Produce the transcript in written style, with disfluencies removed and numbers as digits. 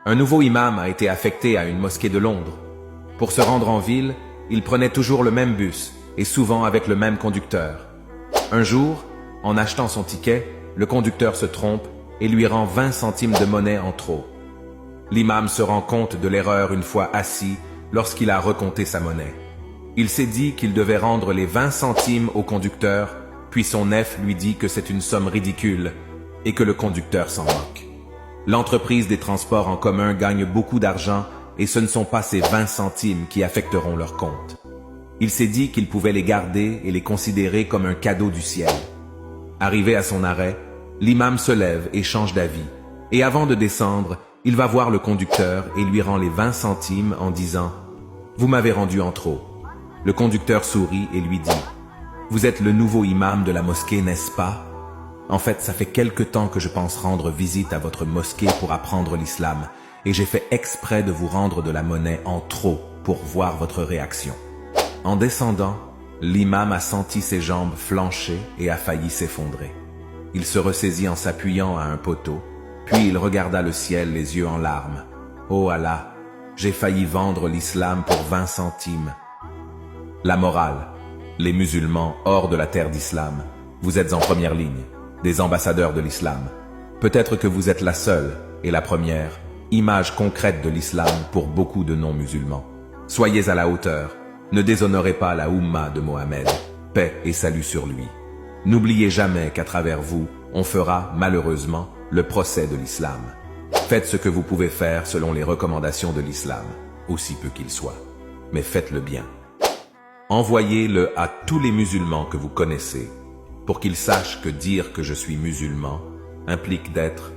Un nouveau imam a été affecté à une mosquée de Londres. Pour se rendre en ville, il prenait toujours le même bus, et souvent avec le même conducteur. Un jour, en achetant son ticket, le conducteur se trompe et lui rend 20 centimes de monnaie en trop. L'imam se rend compte de l'erreur une fois assis lorsqu'il a recompté sa monnaie. Il s'est dit qu'il devait rendre les 20 centimes au conducteur, puis son nef lui dit que c'est une somme ridicule et que le conducteur s'en moque. L'entreprise des transports en commun gagne beaucoup d'argent et ce ne sont pas ces 20 centimes qui affecteront leur compte. Il s'est dit qu'il pouvait les garder et les considérer comme un cadeau du ciel. Arrivé à son arrêt, l'imam se lève et change d'avis. Et avant de descendre, il va voir le conducteur et lui rend les 20 centimes en disant « Vous m'avez rendu en trop ». Le conducteur sourit et lui dit « Vous êtes le nouveau imam de la mosquée, n'est-ce pas ? En fait, ça fait quelque temps que je pense rendre visite à votre mosquée pour apprendre l'islam, et j'ai fait exprès de vous rendre de la monnaie en trop pour voir votre réaction. » En descendant, l'imam a senti ses jambes flancher et a failli s'effondrer. Il se ressaisit en s'appuyant à un poteau, puis il regarda le ciel les yeux en larmes. « Oh Allah, j'ai failli vendre l'islam pour 20 centimes. » La morale. Les musulmans hors de la terre d'islam, vous êtes en première ligne, des ambassadeurs de l'islam. Peut-être que vous êtes la seule et la première image concrète de l'islam pour beaucoup de non-musulmans. Soyez à la hauteur, ne déshonorez pas la Oumma de Mohammed, paix et salut sur lui. N'oubliez jamais qu'à travers vous, on fera, malheureusement, le procès de l'islam. Faites ce que vous pouvez faire selon les recommandations de l'islam, aussi peu qu'il soit, mais faites-le bien. Envoyez-le à tous les musulmans que vous connaissez, pour qu'ils sachent que dire que je suis musulman implique d'être